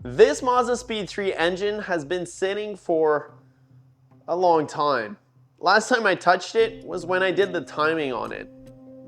This Mazdaspeed 3 engine has been sitting for a long time. Last time I touched it was when I did the timing on it.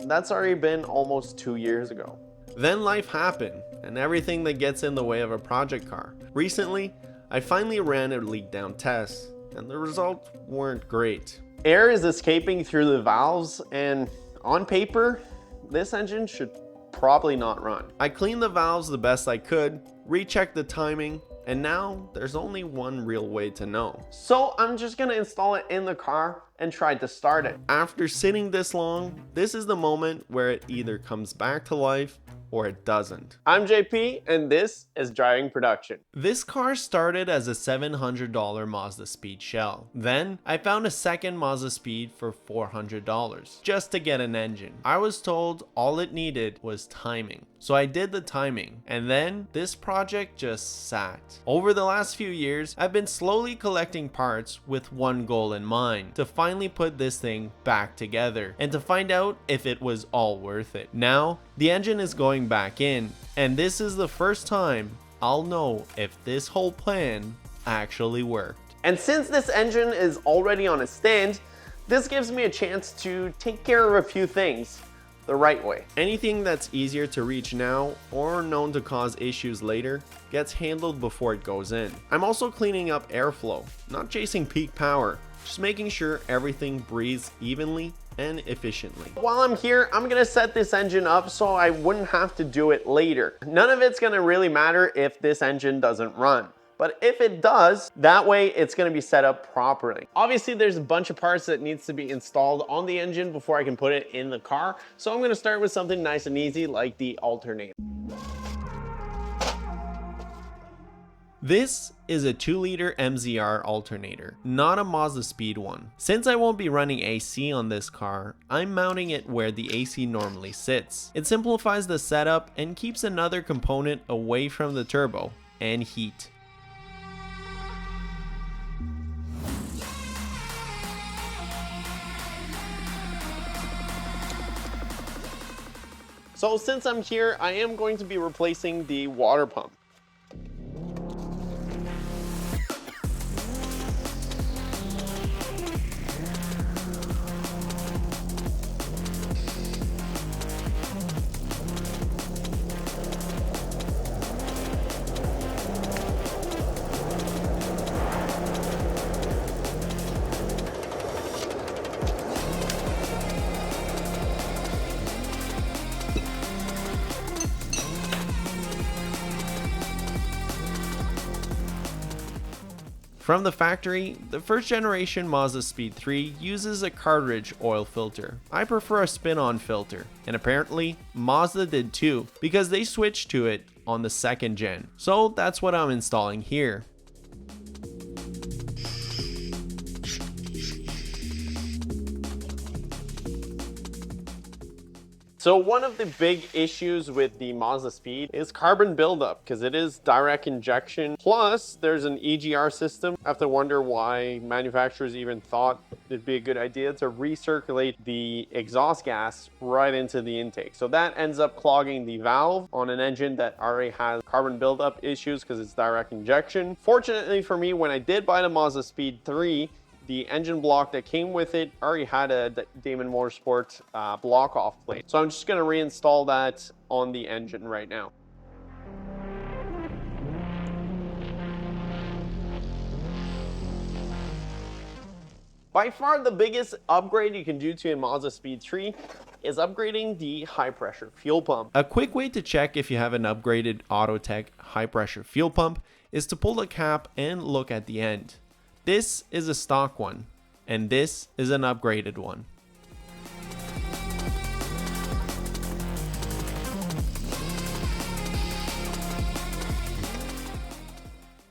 That's already been almost 2 years ago. Then life happened, and everything that gets in the way of a project car. Recently, I finally ran a leak down test, and the results weren't great. Air is escaping through the valves, and on paper, this engine should probably not run. I cleaned the valves the best I could, rechecked the timing, and now there's only one real way to know. So I'm just gonna install it in the car and try to start it. After sitting this long, this is the moment where it either comes back to life or it doesn't. I'm JP, and this is Driving Production. This car started as a $700 Mazdaspeed shell. Then I found a second Mazdaspeed for $400 just to get an engine. I was told all it needed was timing. So I did the timing, and then this project just sat. Over the last few years, I've been slowly collecting parts with one goal in mind: to finally put this thing back together and to find out if it was all worth it. Now, the engine is going back in, and this is the first time I'll know if this whole plan actually worked. And since this engine is already on a stand, this gives me a chance to take care of a few things the right way. Anything that's easier to reach now or known to cause issues later gets handled before it goes in. I'm also cleaning up airflow, not chasing peak power, just making sure everything breathes evenly and efficiently. While I'm here, I'm gonna set this engine up so I wouldn't have to do it later. None of it's gonna really matter if this engine doesn't run. But if it does, that way it's gonna be set up properly. Obviously, there's a bunch of parts that needs to be installed on the engine before I can put it in the car. So I'm gonna start with something nice and easy like the alternator. This is a 2-liter MZR alternator, not a Mazdaspeed one. Since I won't be running AC on this car, I'm mounting it where the AC normally sits. It simplifies the setup and keeps another component away from the turbo and heat. So since I'm here, I am going to be replacing the water pump. From the factory, the first generation Mazdaspeed 3 uses a cartridge oil filter. I prefer a spin-on filter, and apparently Mazda did too, because they switched to it on the second gen. So that's what I'm installing here. So one of the big issues with the Mazdaspeed is carbon buildup, because it is direct injection. Plus, there's an EGR system. I have to wonder why manufacturers even thought it'd be a good idea to recirculate the exhaust gas right into the intake. So that ends up clogging the valve on an engine that already has carbon buildup issues because it's direct injection. Fortunately for me, when I did buy the Mazdaspeed 3, the engine block that came with it already had a Damon Motorsport block off plate. So I'm just gonna reinstall that on the engine right now. By far the biggest upgrade you can do to a Mazdaspeed 3 is upgrading the high pressure fuel pump. A quick way to check if you have an upgraded Autotech high pressure fuel pump is to pull the cap and look at the end. This is a stock one, and this is an upgraded one.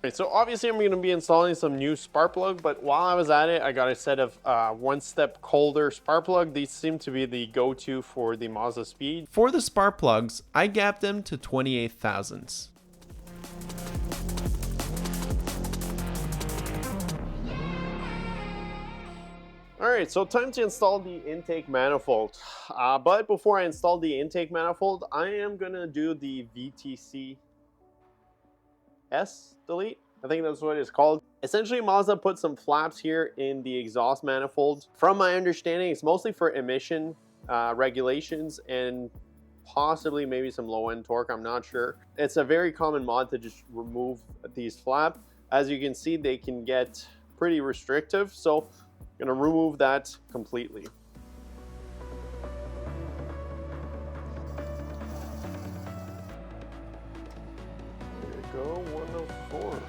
Okay, so obviously I'm going to be installing some new spark plug, but while I was at it, I got a set of one step colder spark plug. These seem to be the go-to for the Mazdaspeed. For the spark plugs, I gapped them to 28 thousandths. Alright, so time to install the intake manifold. But before I install the intake manifold, I am going to do the VTC delete. I think that's what it's called. Essentially, Mazda put some flaps here in the exhaust manifold. From my understanding, it's mostly for emission regulations and possibly maybe some low-end torque. I'm not sure. It's a very common mod to just remove these flaps. As you can see, they can get pretty restrictive. So I'm going to remove that completely. There you go, 104.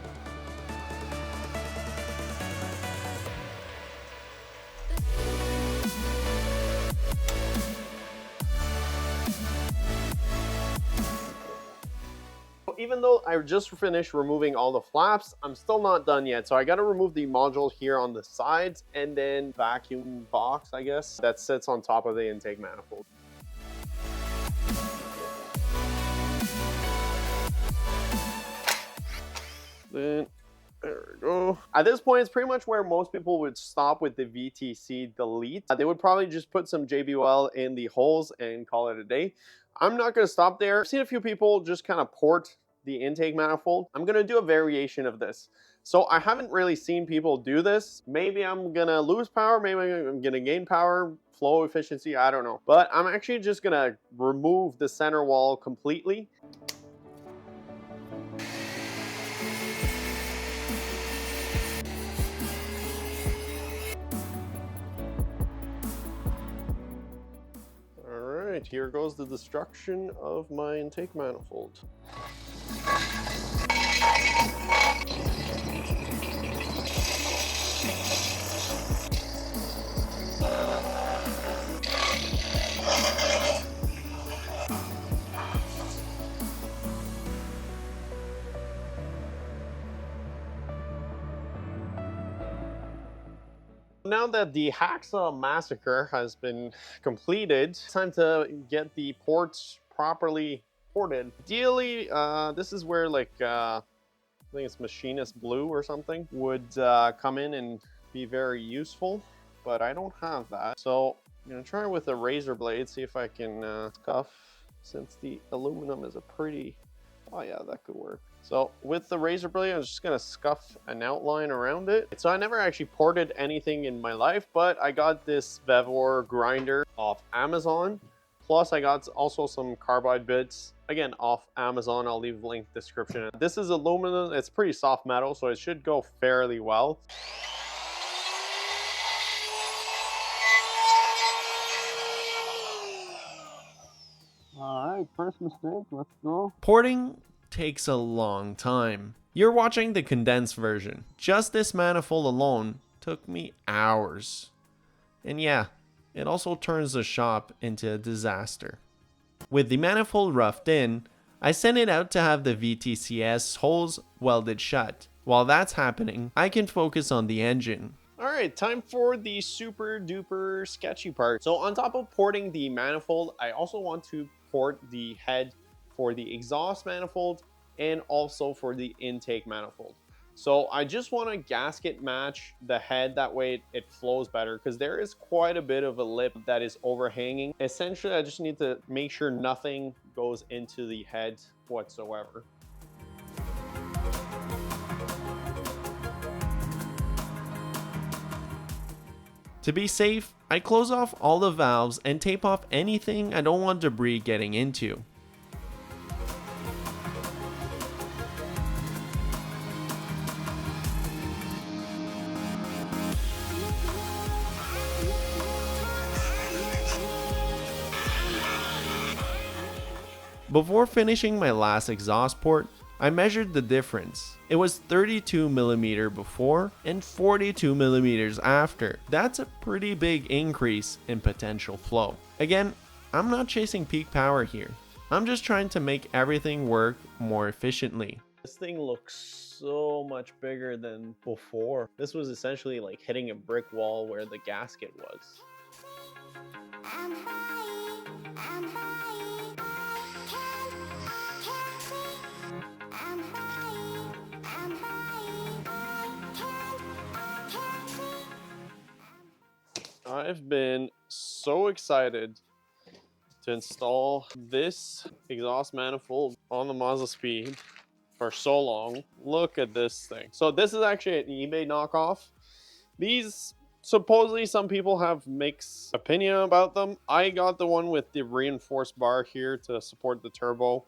Even though I just finished removing all the flaps, I'm still not done yet. So I got to remove the module here on the sides and then vacuum box, I guess, that sits on top of the intake manifold. Then there we go. At this point, it's pretty much where most people would stop with the VTC delete. They would probably just put some JBL in the holes and call it a day. I'm not going to stop there. I've seen a few people just kind of port the intake manifold. I'm going to do a variation of this. So I haven't really seen people do this. Maybe I'm going to lose power. Maybe I'm going to gain power, flow efficiency. I don't know. But I'm actually just going to remove the center wall completely. Alright, here goes the destruction of my intake manifold. Now that the hacksaw massacre has been completed, it's time to get the ports properly ported. Ideally, this is where like, I think it's machinist blue or something would come in and be very useful, but I don't have that. So I'm gonna try with a razor blade, see if I can scuff, since the aluminum is a pretty, oh yeah, that could work. So with the razor blade, I'm just gonna scuff an outline around it. So I never actually ported anything in my life, but I got this Vevor grinder off Amazon. Plus I got also some carbide bits, again, off Amazon. I'll leave a link in the description. This is aluminum, it's pretty soft metal, so it should go fairly well. Alright, first mistake, let's go. Porting takes a long time. You're watching the condensed version. Just this manifold alone took me hours. And yeah, it also turns the shop into a disaster. With the manifold roughed in, I sent it out to have the VTCS holes welded shut. While that's happening, I can focus on the engine. Alright, time for the super duper sketchy part. So on top of porting the manifold, I also want to port the head for the exhaust manifold and also for the intake manifold. So I just want to gasket match the head, that way it flows better, because there is quite a bit of a lip that is overhanging. Essentially, I just need to make sure nothing goes into the head whatsoever. To be safe, I close off all the valves and tape off anything I don't want debris getting into. Before finishing my last exhaust port, I measured the difference. It was 32mm before and 42mm after. That's a pretty big increase in potential flow. Again, I'm not chasing peak power here. I'm just trying to make everything work more efficiently. This thing looks so much bigger than before. This was essentially like hitting a brick wall where the gasket was. I've been so excited to install this exhaust manifold on the Mazdaspeed. for so long. Look at this thing. So this is actually an eBay knockoff. These, supposedly some people have mixed opinion about them. I got the one with the reinforced bar here to support the turbo.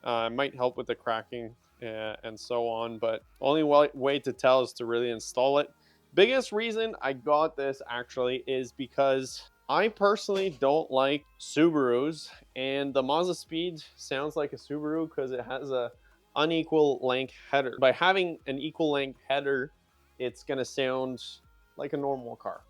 It might help with the cracking and so on, but only way to tell is to really install it. Biggest reason I got this actually is because I personally don't like Subarus, and the Mazdaspeed sounds like a Subaru because it has a unequal length header. By having an equal length header, it's gonna sound like a normal car.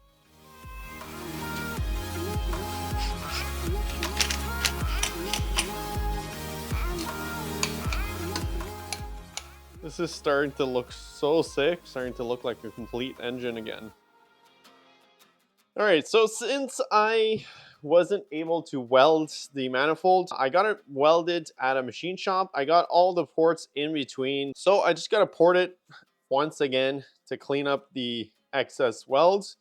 This is starting to look so sick, starting to look like a complete engine again. All right, so since I wasn't able to weld the manifold, I got it welded at a machine shop. I got all the ports in between, so I just got to port it once again to clean up the excess welds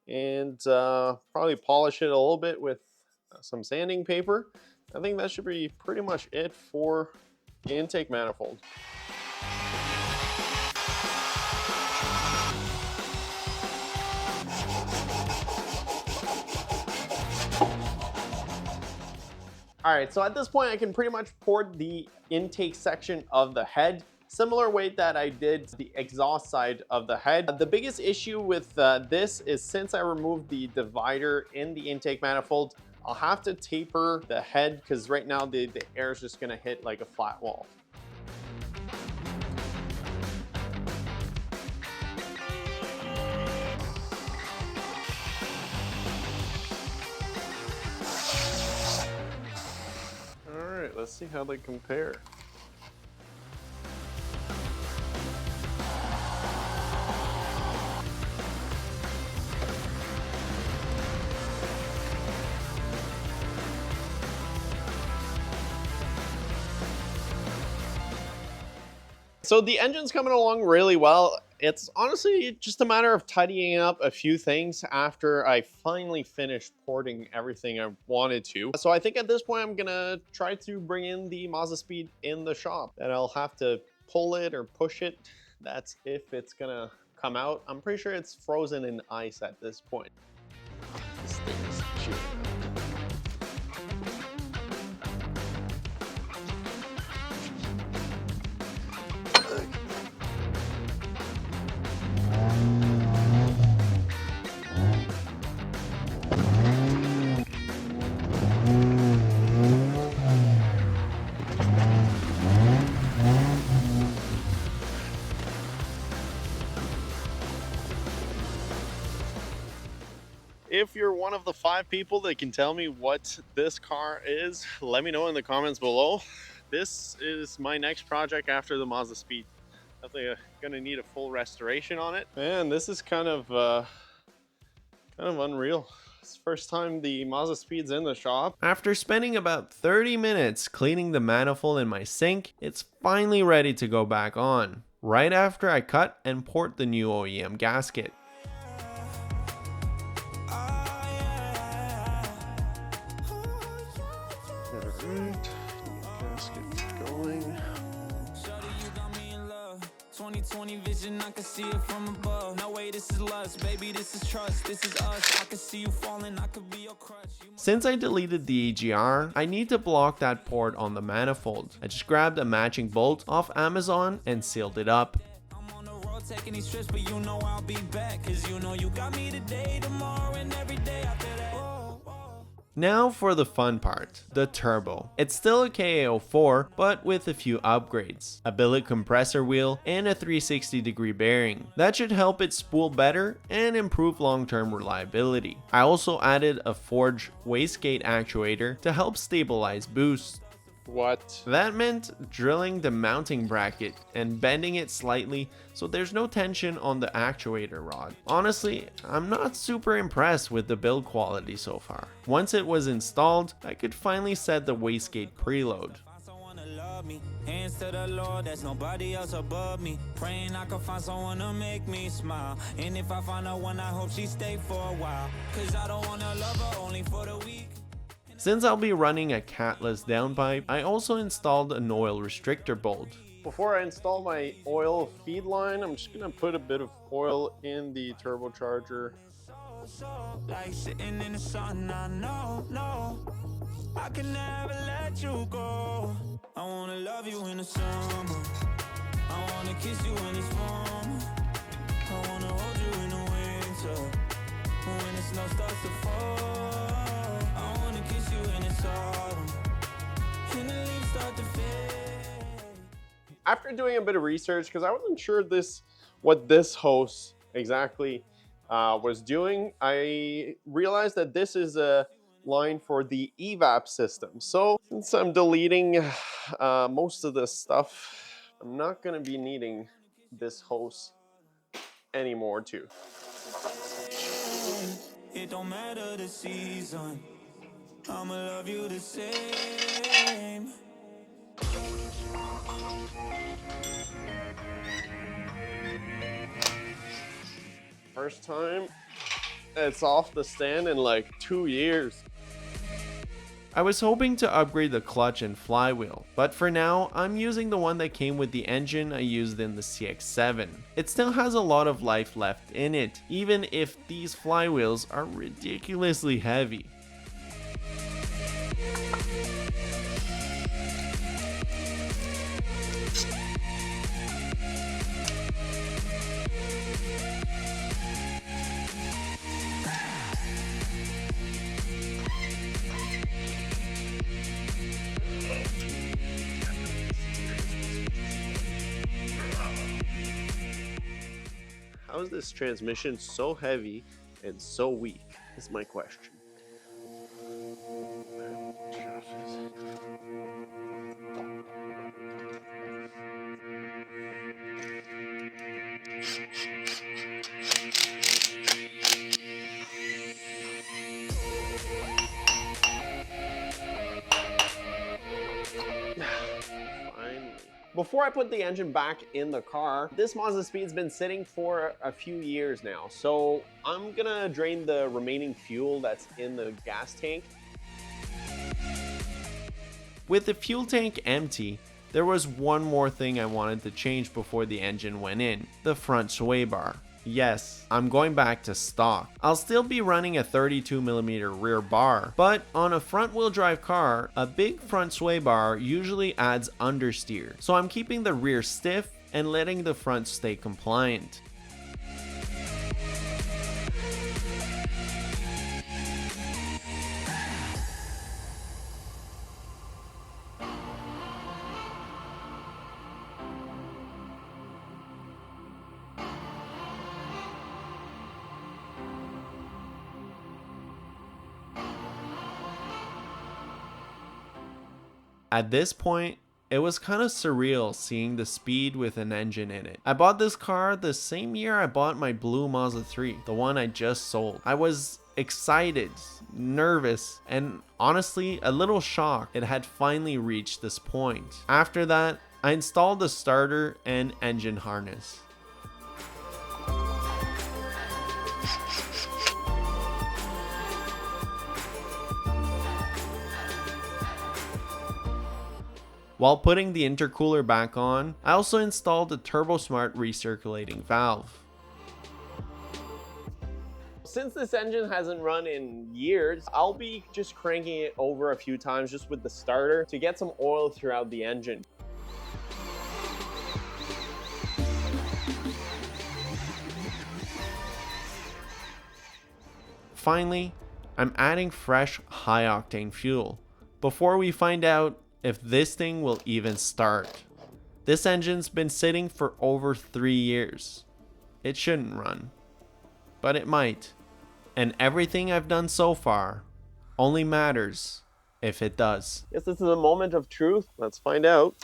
and probably polish it a little bit with some sanding paper. I think that should be pretty much it for the intake manifold. All right, so at this point I can pretty much port the intake section of the head, similar way that I did the exhaust side of the head. The biggest issue with this is since I removed the divider in the intake manifold, I'll have to taper the head because right now the air is just gonna hit like a flat wall. Let's see how they compare. So the engine's coming along really well. It's honestly just a matter of tidying up a few things after I finally finished porting everything I wanted to. So I think at this point I'm gonna try to bring in the Mazdaspeed in the shop, and I'll have to pull it or push it. That's if it's gonna come out. I'm pretty sure it's frozen in ice at this point. This thing is chewing up. If you're one of the 5 people that can tell me what this car is, let me know in the comments below. This is my next project after the Mazdaspeed. Definitely gonna need a full restoration on it. Man, this is kind of unreal. It's the first time the Mazdaspeed's in the shop. After spending about 30 minutes cleaning the manifold in my sink, it's finally ready to go back on, right after I cut and port the new OEM gasket. Alright, gasket going. 2020 vision, I can see it from above. No way, this is lust, baby, this is trust, this is us. I can see you falling, I could be your crutch. Since I deleted the AGR, I need to block that port on the manifold. I just grabbed a matching bolt off Amazon and sealed it up. I'm on the road taking these trips, but you know I'll be back. Cause you know you got me today, tomorrow, and every day after that. Now for the fun part, the turbo. It's still a KA04, but with a few upgrades. A billet compressor wheel and a 360-degree bearing. That should help it spool better and improve long-term reliability. I also added a forged wastegate actuator to help stabilize boost. What? That meant drilling the mounting bracket and bending it slightly so there's no tension on the actuator rod. Honestly, I'm not super impressed with the build quality so far. Once it was installed, I could finally set the wastegate preload. Hands to the Lord, there's nobody else above me. Praying I can find someone to make me smile. And if I find a one, I hope she stay for a while. Cause I don't wanna love her only for the week. Since I'll be running a catless downpipe, I also installed an oil restrictor bolt. Before I install my oil feed line, I'm just gonna put a bit of oil in the turbocharger. Like sitting in the sun, I know, no, I can never let you go. I wanna love you in the summer, I wanna kiss you when it's warm, I wanna hold you in the winter, when the snow starts to fall. I wanna kiss you in the autumn, and the leaves start to fade. After doing a bit of research, because I wasn't sure what this hose exactly was doing, I realized that this is a line for the evap system. So since I'm deleting most of this stuff, I'm not going to be needing this hose anymore too. It don't matter the season, I'ma love you the same. First time it's off the stand in like 2 years. I was hoping to upgrade the clutch and flywheel, but for now, I'm using the one that came with the engine I used in the CX-7. It still has a lot of life left in it, even if these flywheels are ridiculously heavy. How is this transmission so heavy and so weak is my question. Before I put the engine back in the car, this Mazdaspeed's been sitting for a few years now, so I'm gonna drain the remaining fuel that's in the gas tank. With the fuel tank empty, there was one more thing I wanted to change before the engine went in: the front sway bar. Yes, I'm going back to stock. I'll still be running a 32mm rear bar, but on a front wheel drive car, a big front sway bar usually adds understeer, so I'm keeping the rear stiff and letting the front stay compliant. At this point, it was kind of surreal seeing the Speed with an engine in it. I bought this car the same year I bought my blue Mazda 3, the one I just sold. I was excited, nervous, and honestly a little shocked it had finally reached this point. After that, I installed the starter and engine harness. While putting the intercooler back on, I also installed the TurboSmart recirculating valve. Since this engine hasn't run in years, I'll be just cranking it over a few times just with the starter to get some oil throughout the engine. Finally, I'm adding fresh high-octane fuel before we find out if this thing will even start. This engine's been sitting for over 3 years. It shouldn't run, but it might. And everything I've done so far only matters if it does. Guess this is a moment of truth. Let's find out.